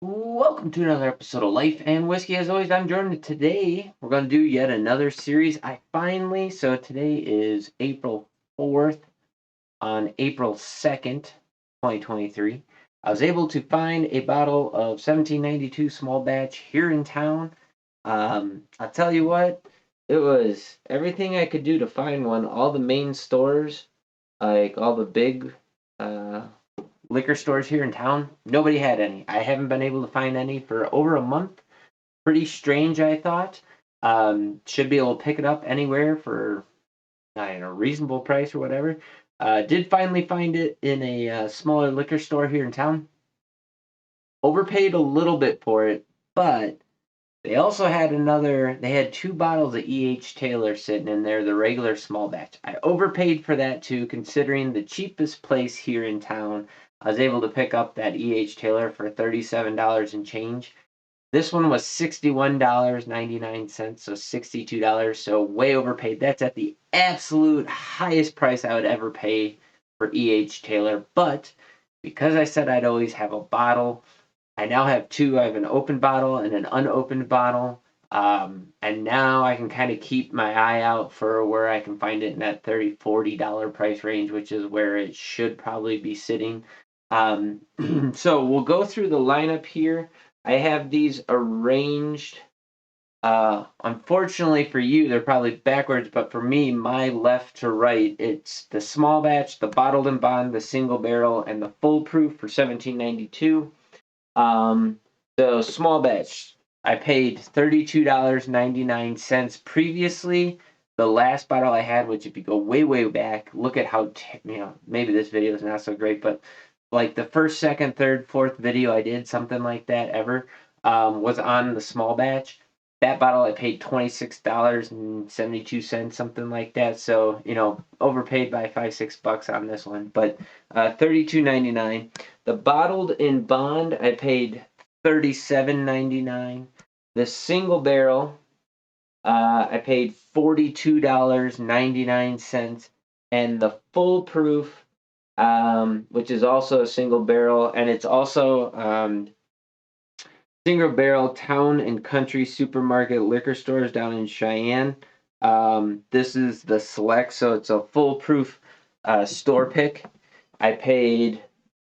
Welcome to another episode of Life and Whiskey. As always, I'm Jordan. Today, we're going to do yet another series. So today is April 4th. On April 2nd, 2023, I was able to find a bottle of 1792 small batch here in town. I'll tell you what, it was everything I could do to find one. All the main stores, like all the big uh, liquor stores here in town, nobody had any. I haven't been able to find any for over a month. Pretty strange, I thought. Should be able to pick it up anywhere for a reasonable price or whatever. Did finally find it in a smaller liquor store here in town. Overpaid a little bit for it, but they also had they had two bottles of E.H. Taylor sitting in there, the regular small batch. I overpaid for that too, considering the cheapest place here in town. I was able to pick up that E.H. Taylor for $37 and change. This one was $61.99, so $62, so way overpaid. That's at the absolute highest price I would ever pay for E.H. Taylor, but because I said I'd always have a bottle, I now have two. I have an open bottle and an unopened bottle. And now I can kind of keep my eye out for where I can find it in that $30, $40 price range, which is where it should probably be sitting. So we'll go through the lineup here. I have these arranged. Unfortunately for you, they're probably backwards, but for me, my left to right, it's the small batch, the bottled and bond, the single barrel, and the full proof for 1792. The small batch, I paid $32.99 previously. The last bottle I had, which if you go way, way back, look at how, maybe this video is not so great, but like the first, second, third, fourth video I did, something like that ever, was on the small batch. That bottle I paid $26.72, something like that. So, overpaid by $5-6 on this one, but $32.99. The bottled in bond I paid $37.99. The single barrel I paid $42.99, and the full proof, which is also a single barrel, and it's also single barrel town and country supermarket liquor stores down in Cheyenne. This is the select, so it's a foolproof store pick. I paid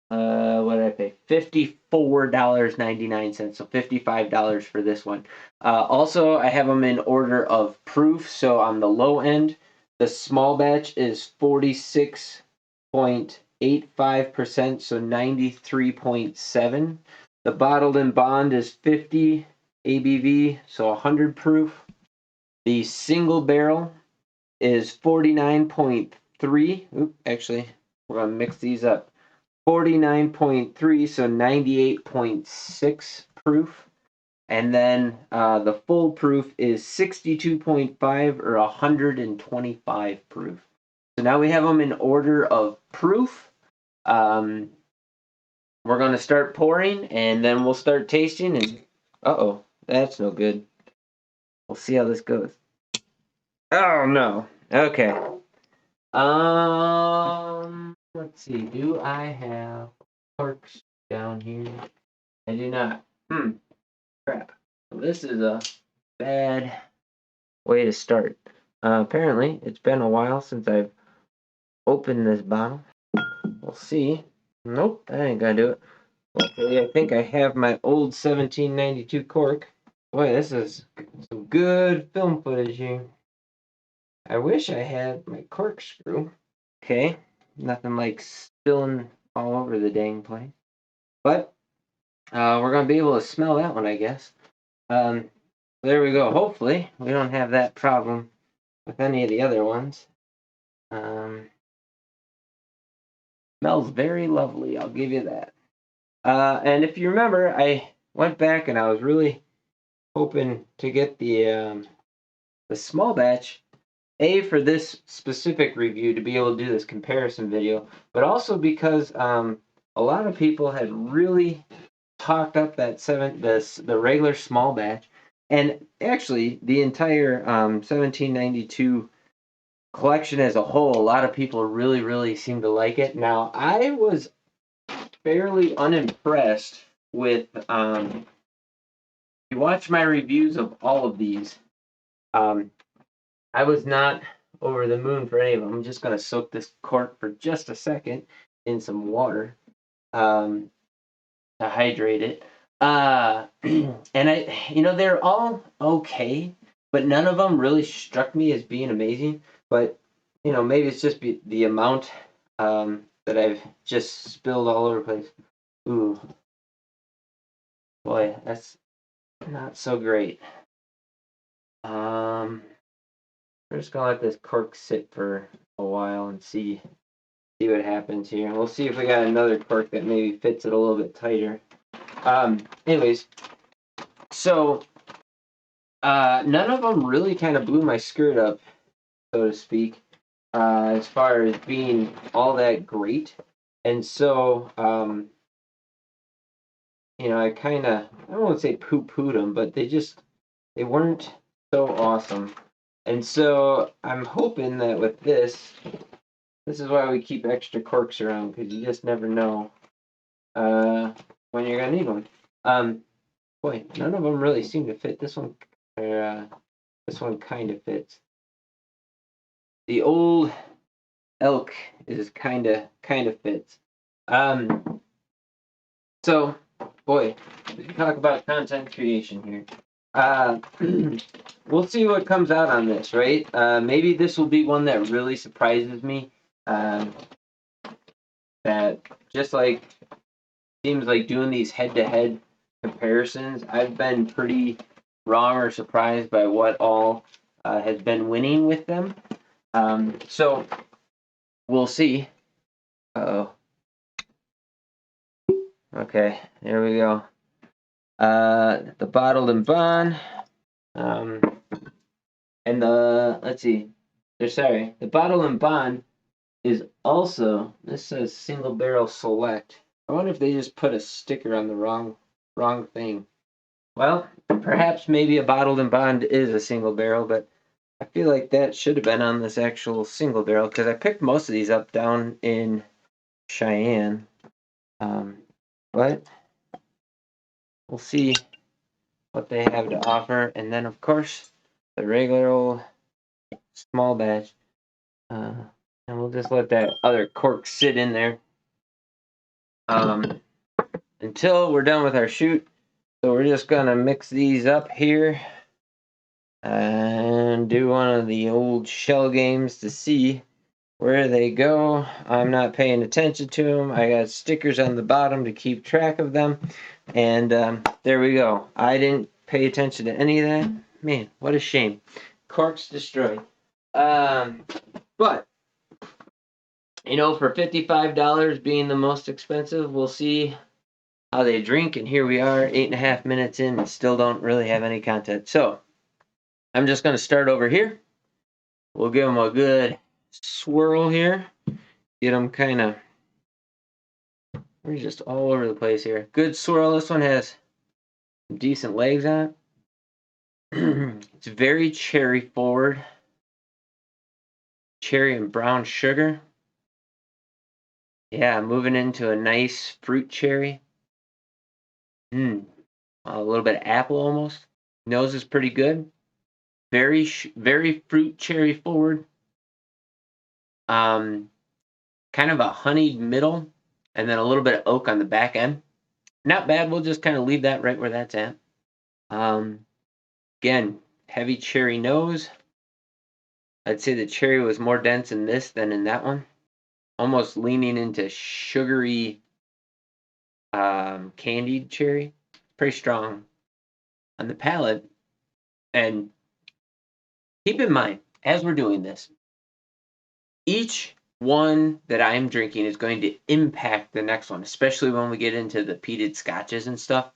what did I pay? $54.99, so $55 for this one. Also, I have them in order of proof. So on the low end, the small batch is 46.85%, so 93.7. The bottled in bond is 50 ABV, so 100 proof. The single barrel is 49.3. Actually, we're going to mix these up. 49.3, so 98.6 proof. And then the full proof is 62.5 or 125 proof. So now we have them in order of proof. We're going to start pouring, and then we'll start tasting. And uh-oh, that's no good. We'll see how this goes. Oh, no. Okay. Let's see. Do I have corks down here? I do not. Crap. This is a bad way to start. Apparently, it's been a while since I've opened this bottle. We'll see. Nope, that ain't gonna do it. Luckily, I think I have my old 1792 cork. Boy, this is some good film footage here. I wish I had my corkscrew. Okay, nothing like spilling all over the dang place. But we're gonna be able to smell that one, I guess. There we go. Hopefully, we don't have that problem with any of the other ones. Smells very lovely, I'll give you that. And if you remember, I went back and I was really hoping to get the small batch, for this specific review to be able to do this comparison video, but also because a lot of people had really talked up the regular small batch, and actually the entire 1792 collection as a whole. A lot of people really seem to like it. Now, I was fairly unimpressed with, if you watch my reviews of all of these, I was not over the moon for any of them. I'm just going to soak this cork for just a second in some water to hydrate it. And they're all okay, but none of them really struck me as being amazing. But, maybe it's just the amount that I've just spilled all over the place. Ooh. Boy, that's not so great. We're just gonna let this cork sit for a while and see what happens here. We'll see if we got another cork that maybe fits it a little bit tighter. Anyways, so none of them really kind of blew my skirt up, so to speak, as far as being all that great. And so, I kind of, I don't want to say poo-pooed them, but they weren't so awesome. And so I'm hoping that with this is why we keep extra corks around, because you just never know when you're going to need one. Boy, none of them really seem to fit. This one kind of fits. The old elk is kind of fits. So, boy, we can talk about content creation here. We'll see what comes out on this, right? Maybe this will be one that really surprises me. That just like seems like doing these head-to-head comparisons, I've been pretty wrong or surprised by what all has been winning with them. So we'll see. Uh-oh. Okay, there we go. The bottled and bond. And let's see. The bottle and bond is also, this says single barrel select. I wonder if they just put a sticker on the wrong thing. Well, perhaps maybe a bottled and bond is a single barrel, but I feel like that should have been on this actual single barrel, because I picked most of these up down in Cheyenne. But we'll see what they have to offer. And then, of course, the regular old small batch. And we'll just let that other cork sit in there until we're done with our shoot. So we're just going to mix these up here and do one of the old shell games to see where they go. I'm not paying attention to them. I got stickers on the bottom to keep track of them. And there we go. I didn't pay attention to any of that. Man, what a shame. Corks destroyed. But, for $55 being the most expensive, we'll see how they drink. And here we are, 8.5 minutes in, and still don't really have any content. So, I'm just going to start over here. We'll give them a good swirl here. Get them kind of, we're just all over the place here. Good swirl. This one has some decent legs on it. It's very cherry forward. Cherry and brown sugar. Yeah, moving into a nice fruit cherry. A little bit of apple almost. Nose is pretty good. Very fruit cherry forward. Kind of a honeyed middle, and then a little bit of oak on the back end. Not bad. We'll just kind of leave that right where that's at. Again, heavy cherry nose. I'd say the cherry was more dense in this than in that one. Almost leaning into sugary candied cherry. Pretty strong on the palate. And keep in mind, as we're doing this, each one that I'm drinking is going to impact the next one, especially when we get into the peated scotches and stuff.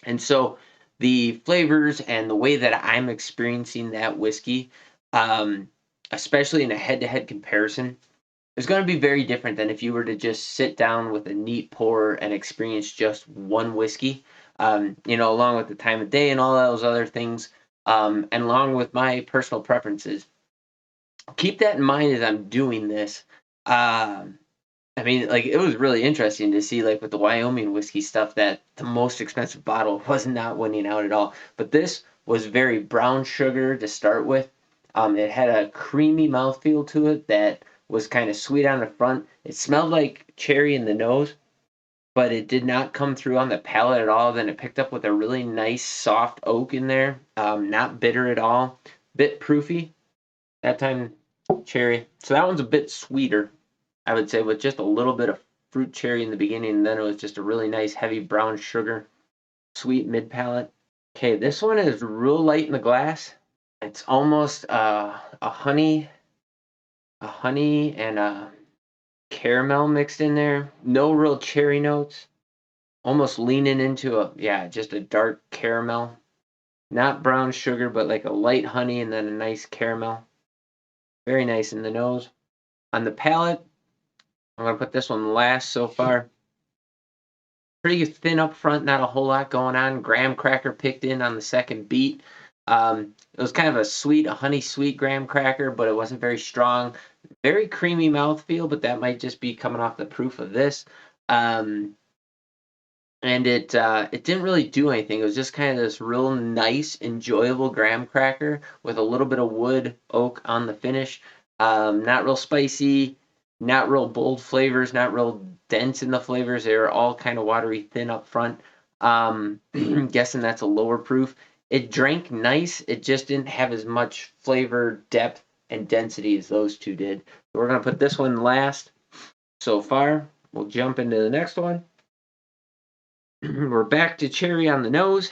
And so the flavors and the way that I'm experiencing that whiskey, especially in a head-to-head comparison, is going to be very different than if you were to just sit down with a neat pour and experience just one whiskey, along with the time of day and all those other things, and along with my personal preferences. Keep that in mind as I'm doing this, I mean, like, it was really interesting to see, like, with the Wyoming whiskey stuff, that the most expensive bottle was not winning out at all. But this was very brown sugar to start with. It had a creamy mouthfeel to it that was kind of sweet on the front. It smelled like cherry in the nose, but it did not come through on the palate at all. Then it picked up with a really nice soft oak in there, not bitter at all, bit proofy. That time cherry. So that one's a bit sweeter, I would say, with just a little bit of fruit cherry in the beginning, and then it was just a really nice heavy brown sugar, sweet mid palate. Okay, this one is real light in the glass. It's almost a honey and a caramel mixed in there. No real cherry notes. Almost leaning into just a dark caramel. Not brown sugar, but like a light honey and then a nice caramel. Very nice in the nose. On the palate, I'm going to put this one last so far. Pretty thin up front, not a whole lot going on. Graham cracker picked in on the second beat. It was kind of a honey sweet graham cracker, but it wasn't very strong. Very creamy mouthfeel, but that might just be coming off the proof of this. And it didn't really do anything. It was just kind of this real nice, enjoyable graham cracker with a little bit of wood oak on the finish. Not real spicy, not real bold flavors, not real dense in the flavors. They were all kind of watery thin up front. Guessing that's a lower proof. It drank nice. It just didn't have as much flavor, depth, and density as those two did. So we're gonna put this one last so far. We'll jump into the next one. We're back to cherry on the nose,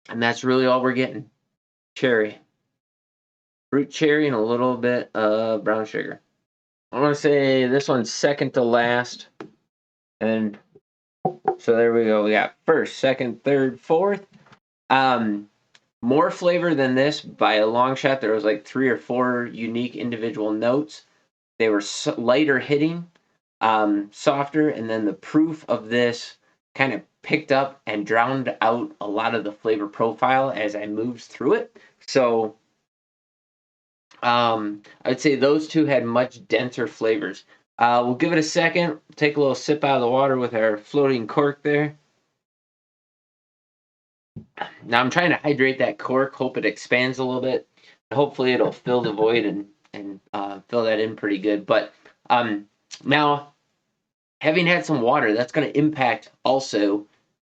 and that's really all we're getting. Cherry. Fruit cherry and a little bit of brown sugar. I want to say this one's second to last. And so there we go. We got first, second, third, fourth. More flavor than this by a long shot. There was like 3 or 4 unique individual notes. They were lighter hitting, softer, and then the proof of this kind of picked up and drowned out a lot of the flavor profile as I moved through it. So I'd say those two had much denser flavors. We'll give it a second, take a little sip out of the water with our floating cork there. Now I'm trying to hydrate that cork, hope it expands a little bit. Hopefully it'll fill the void and fill that in pretty good. But now, having had some water, that's going to impact also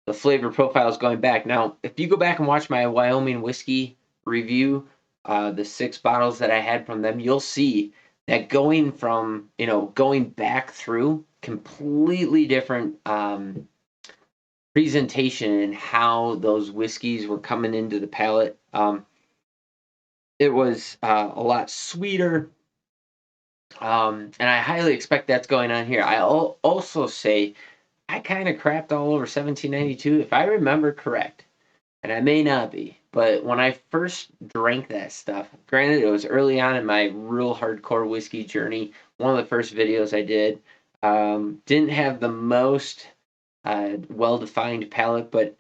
the flavor profiles going back. Now, if you go back and watch my Wyoming whiskey review, the 6 bottles that I had from them, you'll see that going from, going back through completely different presentation and how those whiskeys were coming into the palate. It was a lot sweeter. And I highly expect that's going on here. I'll also say I kind of crapped all over 1792, if I remember correct, and I may not be, but when I first drank that stuff, granted it was early on in my real hardcore whiskey journey, one of the first videos I did, didn't have the most well-defined palate, but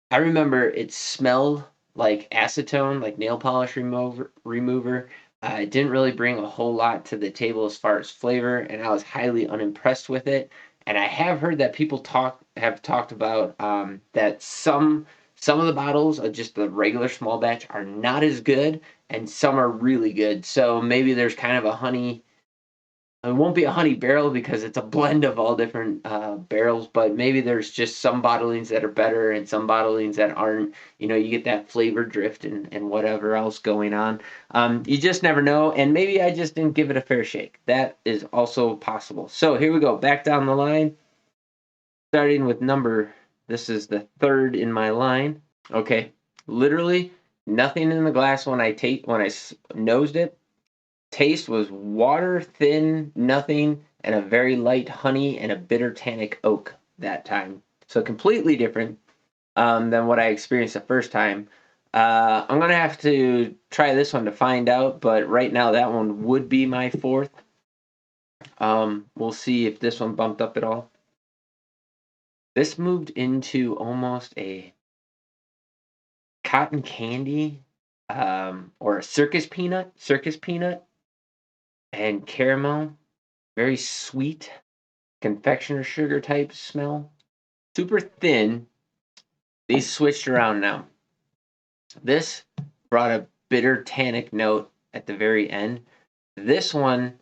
I remember it smelled like acetone, like nail polish remover. It didn't really bring a whole lot to the table as far as flavor, and I was highly unimpressed with it. And I have heard that people have talked about that some of the bottles of just the regular small batch are not as good, and some are really good. So maybe there's kind of a honey. It won't be a honey barrel because it's a blend of all different barrels, but maybe there's just some bottlings that are better and some bottlings that aren't. You get that flavor drift and whatever else going on. You just never know, and maybe I just didn't give it a fair shake. That is also possible. So here we go, back down the line, starting with this is the third in my line. Okay, literally nothing in the glass when I nosed it. Taste was water, thin, nothing, and a very light honey and a bitter tannic oak that time. So completely different than what I experienced the first time. I'm going to have to try this one to find out, but right now that one would be my fourth. We'll see if this one bumped up at all. This moved into almost a cotton candy or a circus peanut and caramel, very sweet. confectioner sugar type smell. Super thin. These switched around now. This brought a bitter tannic note at the very end. This one,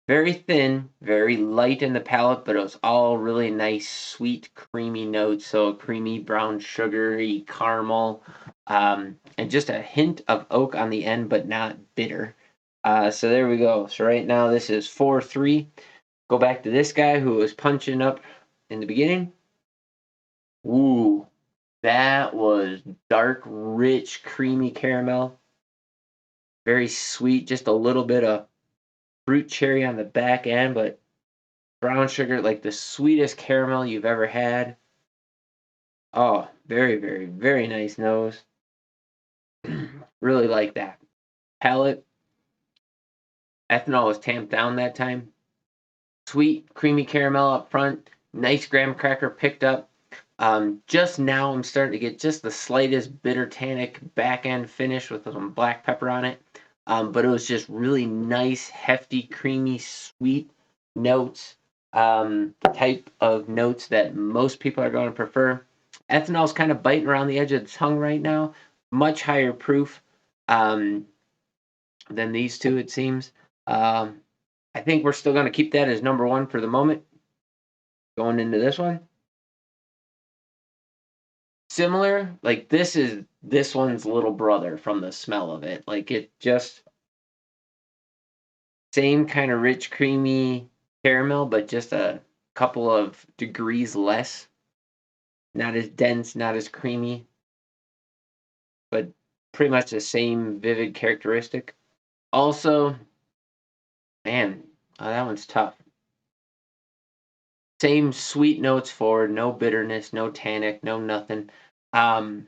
very thin, very light in the palate, but it was all really nice, sweet, creamy notes. So creamy, brown, sugary, caramel, and just a hint of oak on the end, but not bitter. So there we go. So right now this is 4-3. Go back to this guy who was punching up in the beginning. Ooh, that was dark, rich, creamy caramel. Very sweet, just a little bit of fruit cherry on the back end, but brown sugar, like the sweetest caramel you've ever had. Oh, very, very, very nice nose. Really like that. Palate, ethanol was tamped down that time. Sweet, creamy caramel up front. Nice graham cracker picked up. Just now I'm starting to get just the slightest bitter tannic back end finish with some black pepper on it. But it was just really nice, hefty, creamy, sweet notes. Type of notes that most people are going to prefer. Ethanol's kind of biting around the edge of the tongue right now. Much higher proof than these two, it seems. I think we're still going to keep that as number one for the moment. Going into this one. Similar, like this is this one's little brother from the smell of it. Like it just same kind of rich, creamy caramel, but just a couple of degrees less. Not as dense, not as creamy, but pretty much the same vivid characteristic. Also, man, that one's tough. Same sweet notes forward, no bitterness, no tannic, no nothing. Um,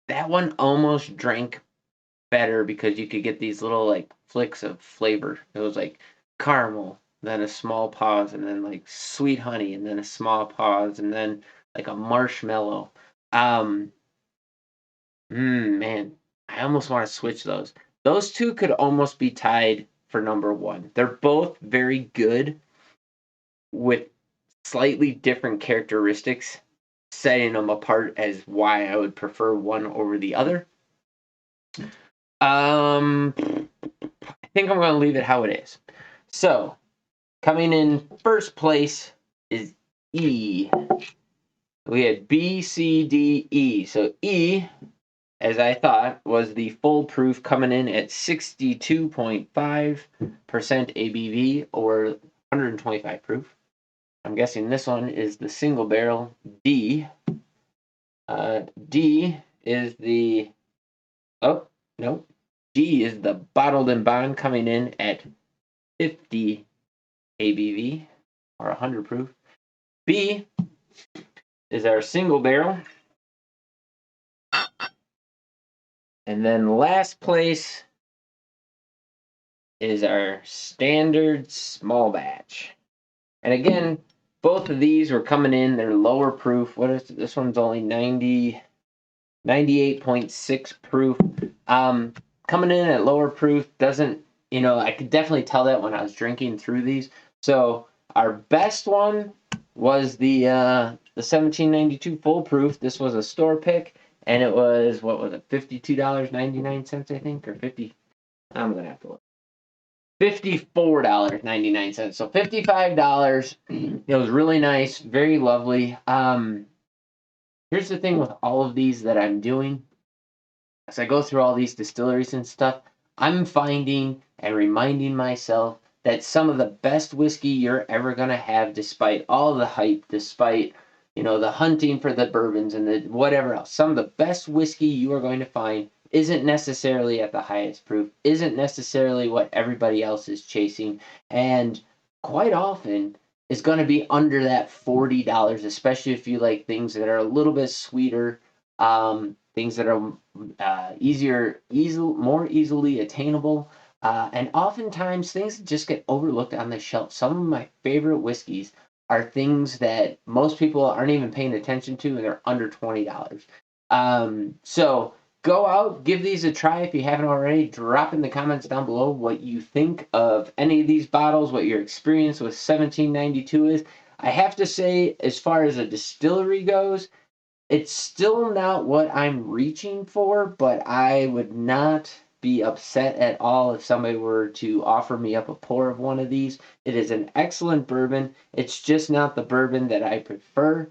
that one almost drank better because you could get these little like flicks of flavor. It was like caramel, then a small pause, and then like sweet honey, and then a small pause, and then like a marshmallow. Um, man, I almost want to switch those. Those two could almost be tied for number one. They're both very good with slightly different characteristics, setting them apart as why I would prefer one over the other. I think I'm going to leave it how it is. So, coming in first place is E. We had B, C, D, E. So E, as I thought, was the full proof coming in at 62.5% ABV or 125 proof. I'm guessing this one is the single barrel D. D is the, oh, no. D is the bottled and bond coming in at 50 ABV or 100 proof. B is our single barrel. And then last place is our standard small batch. And again, both of these were coming in, they're lower proof. What is it? This one's only 98.6 proof. Coming in at lower proof doesn't, I could definitely tell that when I was drinking through these. So our best one was the 1792 full proof. This was a store pick, and it was, what was it, $52.99, I think, or 50. I'm gonna have to look. $54.99. So $55. It was really nice, very lovely. Here's the thing with all of these that I'm doing. As I go through all these distilleries and stuff, I'm finding and reminding myself that some of the best whiskey you're ever going to have, despite all the hype, despite, the hunting for the bourbons and the whatever else, some of the best whiskey you are going to find isn't necessarily at the highest proof, isn't necessarily what everybody else is chasing, and quite often is going to be under that $40, especially if you like things that are a little bit sweeter, things that are more easily attainable. And oftentimes things just get overlooked on the shelf. Some of my favorite whiskeys are things that most people aren't even paying attention to, and they're under $20. So go out, give these a try if you haven't already. Drop in the comments down below what you think of any of these bottles, what your experience with 1792 is. I have to say, as far as a distillery goes, it's still not what I'm reaching for, but I would not be upset at all if somebody were to offer me up a pour of one of these. It is an excellent bourbon. It's just not the bourbon that I prefer.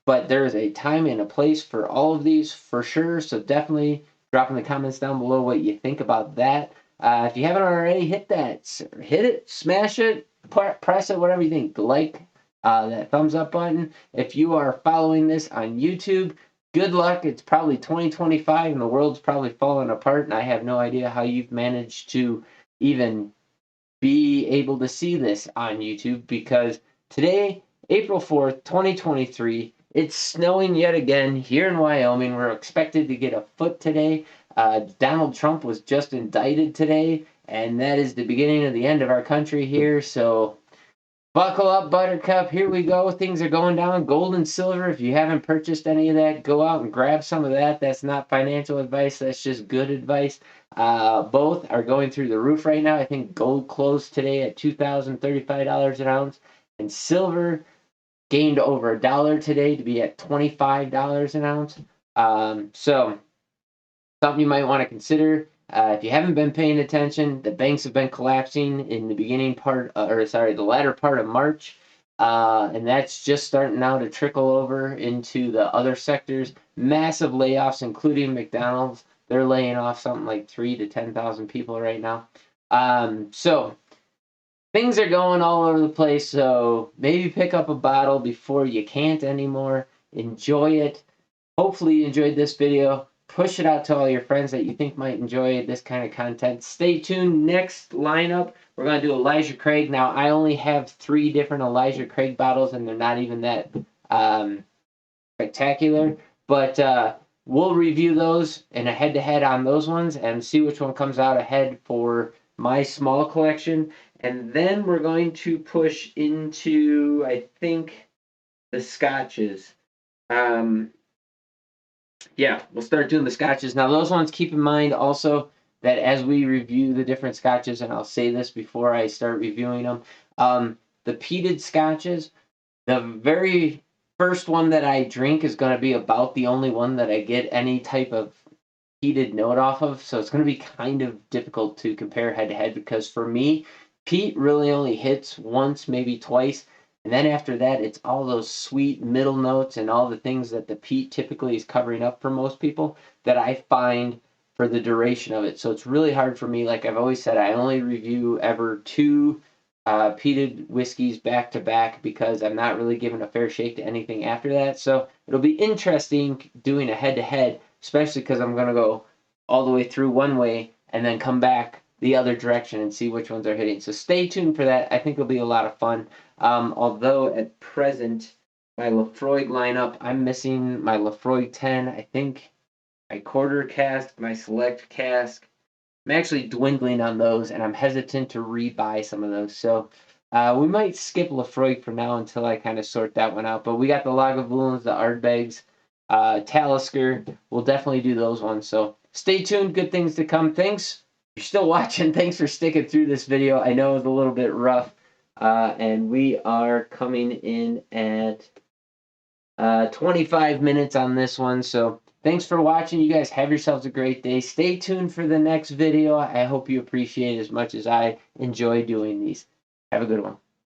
But there's a time and a place for all of these for sure. So definitely drop in the comments down below what you think about that. If you haven't already, hit it, smash it, press it, whatever you think. That thumbs up button. If you are following this on YouTube, good luck. It's probably 2025 and the world's probably falling apart, and I have no idea how you've managed to even be able to see this on YouTube, because today, April 4th, 2023, it's snowing yet again here in Wyoming. We're expected to get a foot today. Donald Trump was just indicted today, and that is the beginning of the end of our country here, so buckle up, Buttercup. Here we go. Things are going down. Gold and silver. If you haven't purchased any of that, go out and grab some of that. That's not financial advice. That's just good advice. Both are going through the roof right now. I think gold closed today at $2,035 an ounce, and silver gained over a dollar today to be at $25 an ounce. So something you might want to consider. If you haven't been paying attention, the banks have been collapsing in the the latter part of March, and that's just starting now to trickle over into the other sectors. Massive layoffs, including McDonald's. They're laying off something like 3,000 to 10,000 people right now. So things are going all over the place. So maybe pick up a bottle before you can't anymore. Enjoy it. Hopefully you enjoyed this video. Push it out to all your friends that you think might enjoy this kind of content. Stay tuned. Next lineup, we're going to do Elijah Craig. Now, I only have 3 different Elijah Craig bottles, and they're not even that spectacular. But we'll review those in a head-to-head on those ones and see which one comes out ahead for my small collection. And then we're going to push into, I think, the scotches. Yeah, we'll start doing the scotches. Now, those ones, keep in mind also that as we review the different scotches, and I'll say this before I start reviewing them, the peated scotches, the very first one that I drink is going to be about the only one that I get any type of peated note off of. So it's going to be kind of difficult to compare head to head, because for me, peat really only hits once, maybe twice. And then after that, it's all those sweet middle notes and all the things that the peat typically is covering up for most people that I find for the duration of it. So it's really hard for me. Like I've always said, I only review ever 2 peated whiskeys back to back, because I'm not really giving a fair shake to anything after that. So it'll be interesting doing a head to head, especially because I'm going to go all the way through one way and then come back the other direction and see which ones are hitting. So stay tuned for that. I think it'll be a lot of fun. Although at present, my Laphroaig lineup, I'm missing my Laphroaig 10. I think my quarter cask, my select cask. I'm actually dwindling on those, and I'm hesitant to rebuy some of those. So we might skip Laphroaig for now until I kind of sort that one out. But we got the Lagavulins, the Ardbegs, Talisker. We'll definitely do those ones. So stay tuned. Good things to come. Thanks. If you're still watching, thanks for sticking through this video. I know it was a little bit rough. And we are coming in at 25 minutes on this one. So thanks for watching. You guys have yourselves a great day. Stay tuned for the next video. I hope you appreciate it as much as I enjoy doing these. Have a good one.